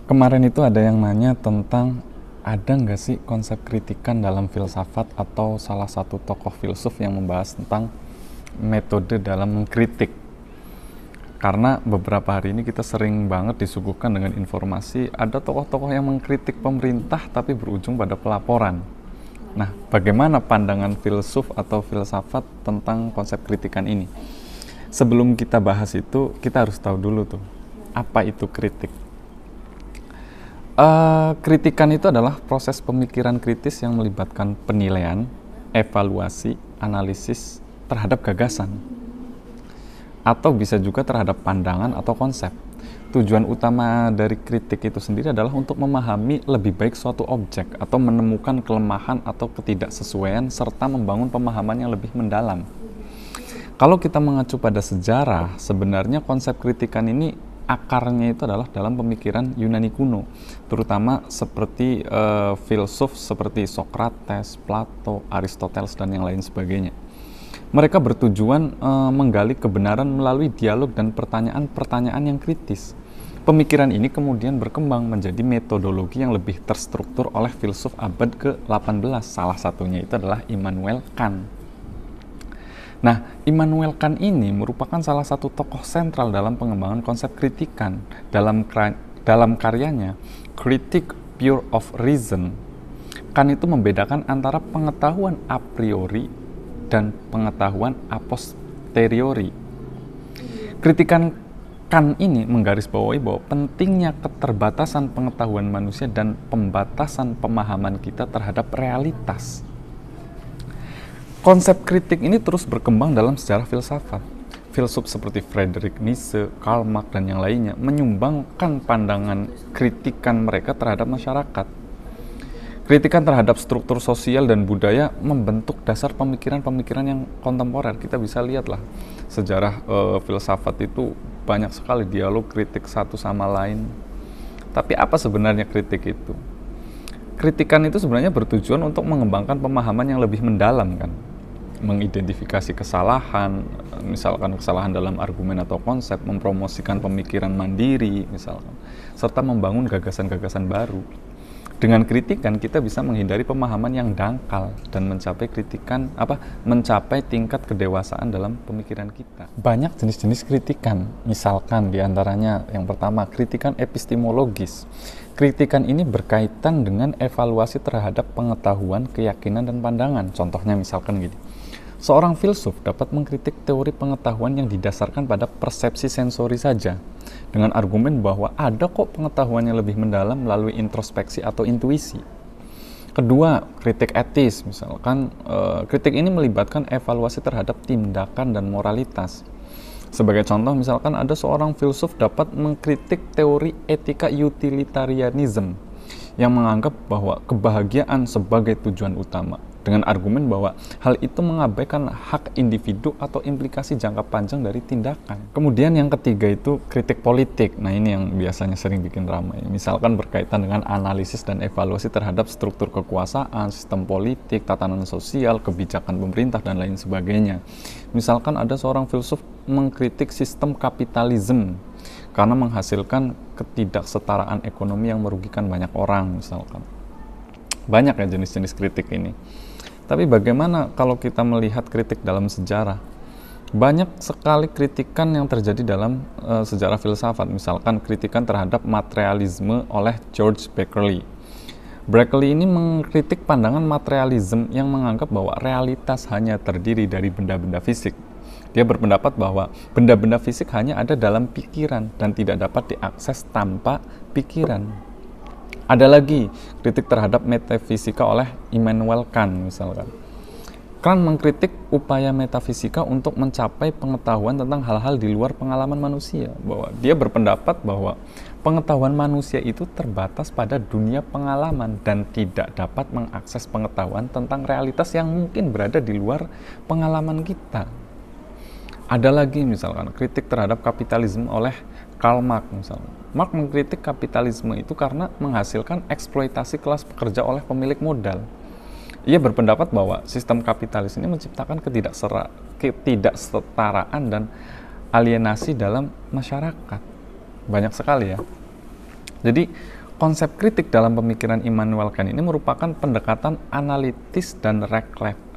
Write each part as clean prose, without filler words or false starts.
Kemarin itu ada yang nanya tentang ada nggak sih konsep kritikan dalam filsafat atau salah satu tokoh filsuf yang membahas tentang metode dalam mengkritik. Karena beberapa hari ini kita sering banget disuguhkan dengan informasi ada tokoh-tokoh yang mengkritik pemerintah tapi berujung pada pelaporan. Nah, bagaimana pandangan filsuf atau filsafat tentang konsep kritikan ini? Sebelum kita bahas itu, kita harus tahu dulu tuh, apa itu kritik. Kritikan itu adalah proses pemikiran kritis yang melibatkan penilaian, evaluasi, analisis terhadap gagasan, atau bisa juga terhadap pandangan atau konsep. Tujuan utama dari kritik itu sendiri adalah untuk memahami lebih baik suatu objek atau menemukan kelemahan atau ketidaksesuaian serta membangun pemahaman yang lebih mendalam. Kalau kita mengacu pada sejarah, sebenarnya konsep kritikan ini akarnya itu adalah dalam pemikiran Yunani kuno, terutama seperti filsuf seperti Socrates, Plato, Aristoteles, dan yang lain sebagainya. Mereka bertujuan menggali kebenaran melalui dialog dan pertanyaan-pertanyaan yang kritis. Pemikiran ini kemudian berkembang menjadi metodologi yang lebih terstruktur oleh filsuf abad ke-18. Salah satunya itu adalah Immanuel Kant. Nah, Immanuel Kant ini merupakan salah satu tokoh sentral dalam pengembangan konsep kritikan. Dalam karyanya, Critique Pure of Reason, Kant itu membedakan antara pengetahuan a priori dan pengetahuan a posteriori. Kritikan Kant ini menggarisbawahi bahwa pentingnya keterbatasan pengetahuan manusia dan pembatasan pemahaman kita terhadap realitas. Konsep kritik ini terus berkembang dalam sejarah filsafat. Filsuf seperti Friedrich Nietzsche, Karl Marx, dan yang lainnya menyumbangkan pandangan kritikan mereka terhadap masyarakat. Kritikan terhadap struktur sosial dan budaya membentuk dasar pemikiran-pemikiran yang kontemporer. Kita bisa lihatlah sejarah filsafat itu banyak sekali dialog kritik satu sama lain. Tapi apa sebenarnya kritik itu? Kritikan itu sebenarnya bertujuan untuk mengembangkan pemahaman yang lebih mendalam, kan? Mengidentifikasi kesalahan, misalkan kesalahan dalam argumen atau konsep, mempromosikan pemikiran mandiri, misalkan, serta membangun gagasan-gagasan baru. Dengan kritikan kita bisa menghindari pemahaman yang dangkal dan mencapai tingkat kedewasaan dalam pemikiran kita. Banyak jenis-jenis kritikan, misalkan diantaranya yang pertama kritikan epistemologis. Kritikan ini berkaitan dengan evaluasi terhadap pengetahuan, keyakinan, dan pandangan. Contohnya misalkan gini, seorang filsuf dapat mengkritik teori pengetahuan yang didasarkan pada persepsi sensori saja, dengan argumen bahwa ada kok pengetahuan yang lebih mendalam melalui introspeksi atau intuisi. Kedua, kritik etis. Misalkan, kritik ini melibatkan evaluasi terhadap tindakan dan moralitas. Sebagai contoh, misalkan ada seorang filsuf dapat mengkritik teori etika utilitarianism yang menganggap bahwa kebahagiaan sebagai tujuan utama, dengan argumen bahwa hal itu mengabaikan hak individu atau implikasi jangka panjang dari tindakan. Kemudian yang ketiga itu kritik politik. Nah, ini yang biasanya sering bikin ramai. Misalkan berkaitan dengan analisis dan evaluasi terhadap struktur kekuasaan, sistem politik, tatanan sosial, kebijakan pemerintah, dan lain sebagainya. Misalkan ada seorang filsuf mengkritik sistem kapitalisme karena menghasilkan ketidaksetaraan ekonomi yang merugikan banyak orang, misalkan. Banyak ya jenis-jenis kritik ini. Tapi bagaimana kalau kita melihat kritik dalam sejarah? Banyak sekali kritikan yang terjadi dalam sejarah filsafat. Misalkan kritikan terhadap materialisme oleh George Berkeley. Berkeley ini mengkritik pandangan materialisme yang menganggap bahwa realitas hanya terdiri dari benda-benda fisik. Dia berpendapat bahwa benda-benda fisik hanya ada dalam pikiran dan tidak dapat diakses tanpa pikiran. Ada lagi kritik terhadap metafisika oleh Immanuel Kant, misalkan. Kant mengkritik upaya metafisika untuk mencapai pengetahuan tentang hal-hal di luar pengalaman manusia. Bahwa dia berpendapat bahwa pengetahuan manusia itu terbatas pada dunia pengalaman dan tidak dapat mengakses pengetahuan tentang realitas yang mungkin berada di luar pengalaman kita. Ada lagi misalkan kritik terhadap kapitalisme oleh Karl Marx misalnya. Marx mengkritik kapitalisme itu karena menghasilkan eksploitasi kelas pekerja oleh pemilik modal. Ia berpendapat bahwa sistem kapitalis ini menciptakan ketidaksetaraan dan alienasi dalam masyarakat. Banyak sekali ya. Jadi konsep kritik dalam pemikiran Immanuel Kant ini merupakan pendekatan analitis dan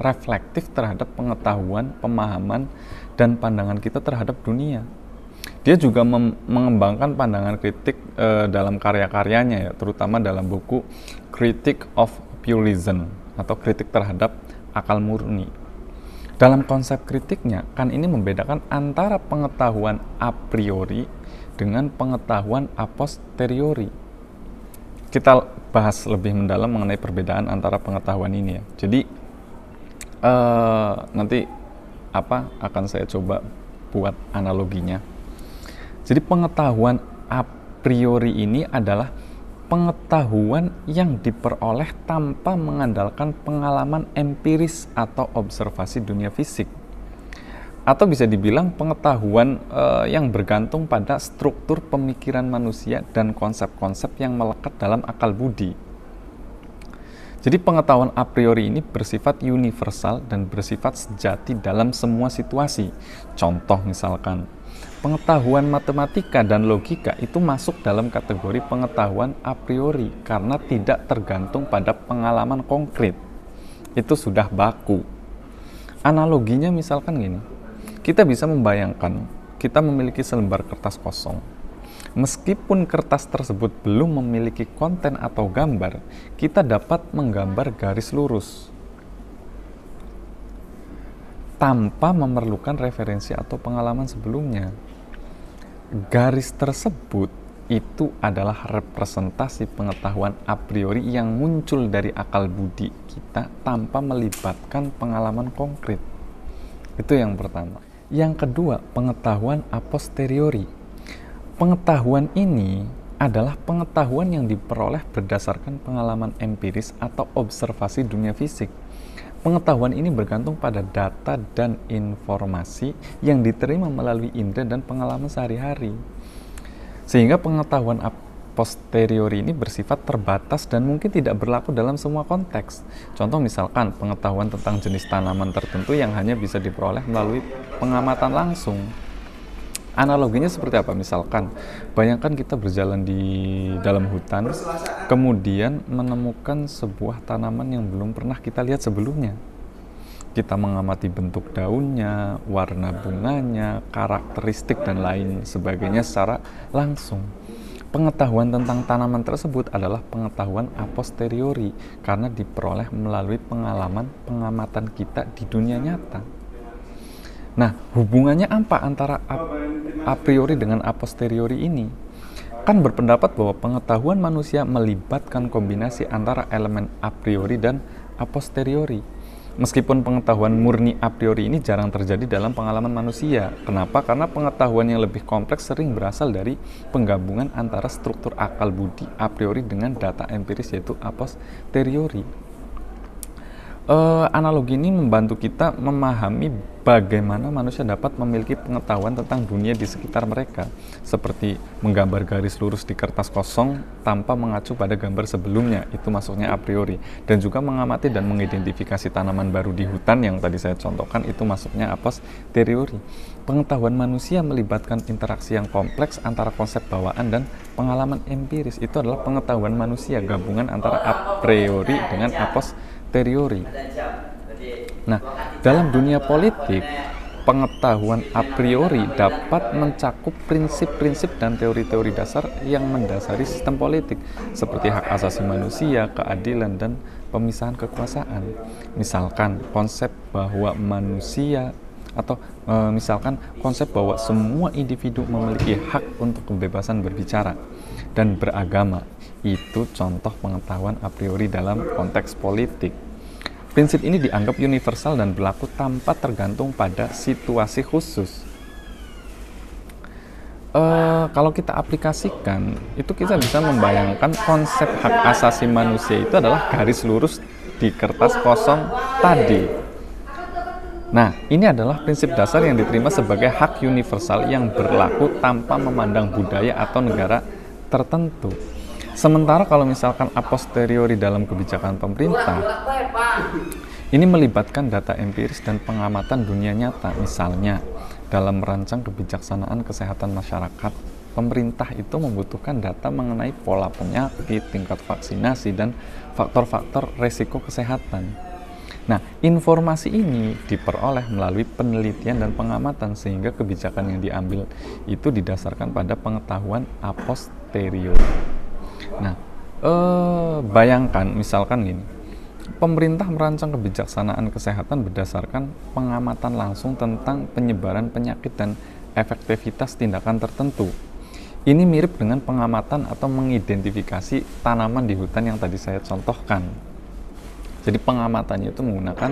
reflektif terhadap pengetahuan, pemahaman, dan pandangan kita terhadap dunia. Dia juga mengembangkan pandangan kritik dalam karya-karyanya, ya, terutama dalam buku Critique of Purism atau kritik terhadap akal murni. Dalam konsep kritiknya, Kant ini membedakan antara pengetahuan a priori dengan pengetahuan a posteriori. Kita bahas lebih mendalam mengenai perbedaan antara pengetahuan ini, ya. Jadi nanti akan saya coba buat analoginya. Jadi pengetahuan a priori ini adalah pengetahuan yang diperoleh tanpa mengandalkan pengalaman empiris atau observasi dunia fisik. Atau bisa dibilang pengetahuan yang bergantung pada struktur pemikiran manusia dan konsep-konsep yang melekat dalam akal budi. Jadi pengetahuan a priori ini bersifat universal dan bersifat sejati dalam semua situasi. Contoh misalkan, pengetahuan matematika dan logika itu masuk dalam kategori pengetahuan a priori karena tidak tergantung pada pengalaman konkret. Itu sudah baku. Analoginya misalkan gini, kita bisa membayangkan kita memiliki selembar kertas kosong. Meskipun kertas tersebut belum memiliki konten atau gambar, kita dapat menggambar garis lurus tanpa memerlukan referensi atau pengalaman sebelumnya. Garis tersebut itu adalah representasi pengetahuan a priori yang muncul dari akal budi kita tanpa melibatkan pengalaman konkret. Itu yang pertama. Yang kedua, pengetahuan a posteriori. Pengetahuan ini adalah pengetahuan yang diperoleh berdasarkan pengalaman empiris atau observasi dunia fisik. Pengetahuan ini bergantung pada data dan informasi yang diterima melalui indera dan pengalaman sehari-hari. Sehingga pengetahuan a posteriori ini bersifat terbatas dan mungkin tidak berlaku dalam semua konteks. Contoh misalkan pengetahuan tentang jenis tanaman tertentu yang hanya bisa diperoleh melalui pengamatan langsung. Analoginya seperti apa? Misalkan, bayangkan kita berjalan di dalam hutan, kemudian menemukan sebuah tanaman yang belum pernah kita lihat sebelumnya. Kita mengamati bentuk daunnya, warna bunganya, karakteristik, dan lain sebagainya secara langsung. Pengetahuan tentang tanaman tersebut adalah pengetahuan a posteriori karena diperoleh melalui pengalaman pengamatan kita di dunia nyata. Nah, hubungannya apa antara a priori dengan a posteriori ini? Kan berpendapat bahwa pengetahuan manusia melibatkan kombinasi antara elemen a priori dan a posteriori. Meskipun pengetahuan murni a priori ini jarang terjadi dalam pengalaman manusia. Kenapa? Karena pengetahuan yang lebih kompleks sering berasal dari penggabungan antara struktur akal budi a priori dengan data empiris yaitu a posteriori. Analogi ini membantu kita memahami bagaimana manusia dapat memiliki pengetahuan tentang dunia di sekitar mereka, seperti menggambar garis lurus di kertas kosong tanpa mengacu pada gambar sebelumnya, itu masuknya a priori, dan juga mengamati dan mengidentifikasi tanaman baru di hutan yang tadi saya contohkan, itu masuknya a posteriori. Pengetahuan manusia melibatkan interaksi yang kompleks antara konsep bawaan dan pengalaman empiris, itu adalah pengetahuan manusia, gabungan antara a priori dengan a posteriori. Nah, dalam dunia politik, pengetahuan a priori dapat mencakup prinsip-prinsip dan teori-teori dasar yang mendasari sistem politik, seperti hak asasi manusia, keadilan, dan pemisahan kekuasaan. Misalkan konsep bahwa misalkan konsep bahwa semua individu memiliki hak untuk kebebasan berbicara dan beragama. Itu contoh pengetahuan a priori dalam konteks politik. Prinsip ini dianggap universal dan berlaku tanpa tergantung pada situasi khusus. Kalau kita aplikasikan, itu kita bisa membayangkan konsep hak asasi manusia itu adalah garis lurus di kertas kosong tadi. Nah, ini adalah prinsip dasar yang diterima sebagai hak universal yang berlaku tanpa memandang budaya atau negara tertentu. Sementara kalau misalkan a posteriori dalam kebijakan pemerintah, ini melibatkan data empiris dan pengamatan dunia nyata, misalnya dalam merancang kebijaksanaan kesehatan masyarakat pemerintah itu membutuhkan data mengenai pola penyakit, tingkat vaksinasi, dan faktor-faktor resiko kesehatan. Nah, informasi ini diperoleh melalui penelitian dan pengamatan sehingga kebijakan yang diambil itu didasarkan pada pengetahuan a posteriori. Nah, bayangkan misalkan gini, pemerintah merancang kebijaksanaan kesehatan berdasarkan pengamatan langsung tentang penyebaran penyakit dan efektivitas tindakan tertentu. Ini mirip dengan pengamatan atau mengidentifikasi tanaman di hutan yang tadi saya contohkan. Jadi pengamatannya itu menggunakan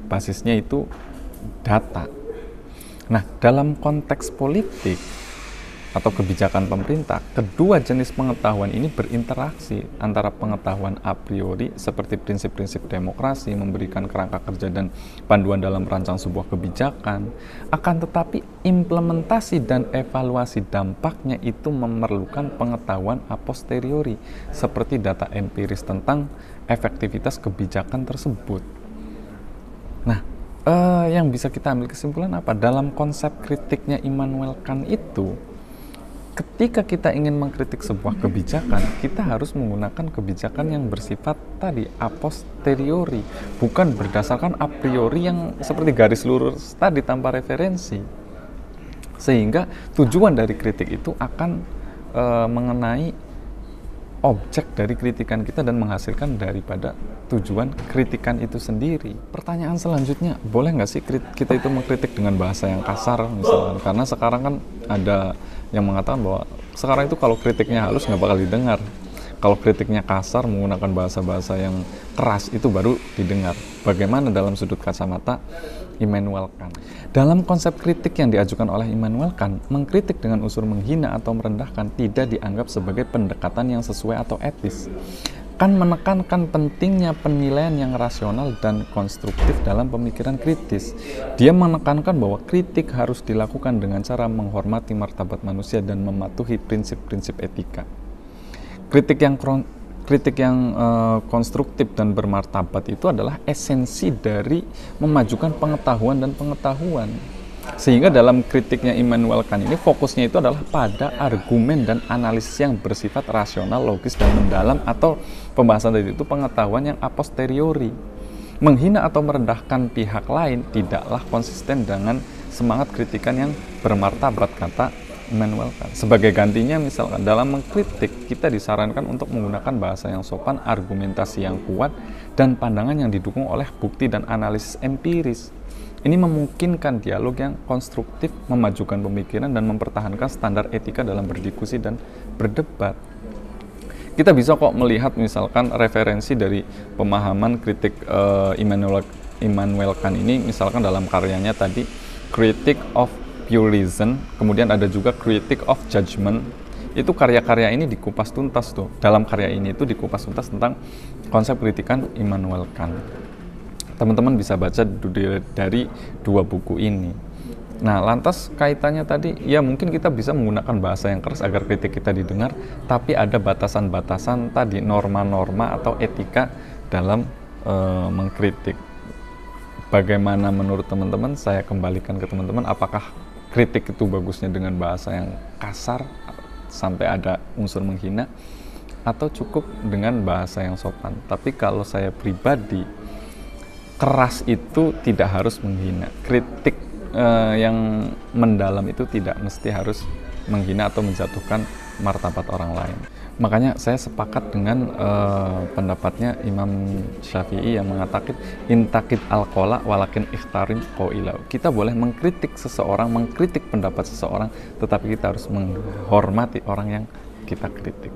basisnya itu data. Nah, dalam konteks politik atau kebijakan pemerintah, kedua jenis pengetahuan ini berinteraksi antara pengetahuan a priori seperti prinsip-prinsip demokrasi, memberikan kerangka kerja dan panduan dalam merancang sebuah kebijakan, akan tetapi implementasi dan evaluasi dampaknya itu memerlukan pengetahuan a posteriori seperti data empiris tentang efektivitas kebijakan tersebut. Nah, yang bisa kita ambil kesimpulan apa? Dalam konsep kritiknya Immanuel Kant itu, ketika kita ingin mengkritik sebuah kebijakan, kita harus menggunakan kebijakan yang bersifat tadi a posteriori, bukan berdasarkan a priori yang seperti garis lurus tadi tanpa referensi. Sehingga tujuan dari kritik itu akan mengenai objek dari kritikan kita dan menghasilkan daripada tujuan kritikan itu sendiri. Pertanyaan selanjutnya, boleh nggak sih kita itu mengkritik dengan bahasa yang kasar misalkan? Karena sekarang kan ada yang mengatakan bahwa sekarang itu kalau kritiknya halus nggak bakal didengar. Kalau kritiknya kasar, menggunakan bahasa-bahasa yang keras, itu baru didengar. Bagaimana dalam sudut kacamata Immanuel Kant? Dalam konsep kritik yang diajukan oleh Immanuel Kant, mengkritik dengan unsur menghina atau merendahkan tidak dianggap sebagai pendekatan yang sesuai atau etis. Kant menekankan pentingnya penilaian yang rasional dan konstruktif dalam pemikiran kritis. Dia menekankan bahwa kritik harus dilakukan dengan cara menghormati martabat manusia dan mematuhi prinsip-prinsip etika. Kritik yang konstruktif dan bermartabat itu adalah esensi dari memajukan pengetahuan dan pengetahuan. Sehingga dalam kritiknya Immanuel Kant ini fokusnya itu adalah pada argumen dan analisis yang bersifat rasional, logis, dan mendalam, atau pembahasan tadi itu pengetahuan yang a posteriori. Menghina atau merendahkan pihak lain tidaklah konsisten dengan semangat kritikan yang bermartabat, kata Immanuel Kant. Sebagai gantinya, misalkan dalam mengkritik kita disarankan untuk menggunakan bahasa yang sopan, argumentasi yang kuat, dan pandangan yang didukung oleh bukti dan analisis empiris. Ini memungkinkan dialog yang konstruktif, memajukan pemikiran, dan mempertahankan standar etika dalam berdiskusi dan berdebat. Kita bisa kok melihat misalkan referensi dari pemahaman kritik Immanuel Kant ini, misalkan dalam karyanya tadi Critique of Pure Reason, kemudian ada juga Critique of Judgment. Itu karya-karya ini dikupas tuntas tuh. Dalam karya ini itu dikupas tuntas tentang konsep kritikan Immanuel Kant. Teman-teman bisa baca dari dua buku ini. Nah, lantas kaitannya tadi, ya mungkin kita bisa menggunakan bahasa yang keras agar kritik kita didengar, tapi ada batasan-batasan tadi, norma-norma atau etika dalam mengkritik. Bagaimana menurut teman-teman? Saya kembalikan ke teman-teman, apakah kritik itu bagusnya dengan bahasa yang kasar sampai ada unsur menghina, atau cukup dengan bahasa yang sopan? Tapi kalau saya pribadi, keras itu tidak harus menghina. Kritik yang mendalam itu tidak mesti harus menghina atau menjatuhkan martabat orang lain. Makanya saya sepakat dengan pendapatnya Imam Syafi'i yang mengatakan intakid al-qola walakin ikhtarim qoilau. Kita boleh mengkritik seseorang, mengkritik pendapat seseorang, tetapi kita harus menghormati orang yang kita kritik.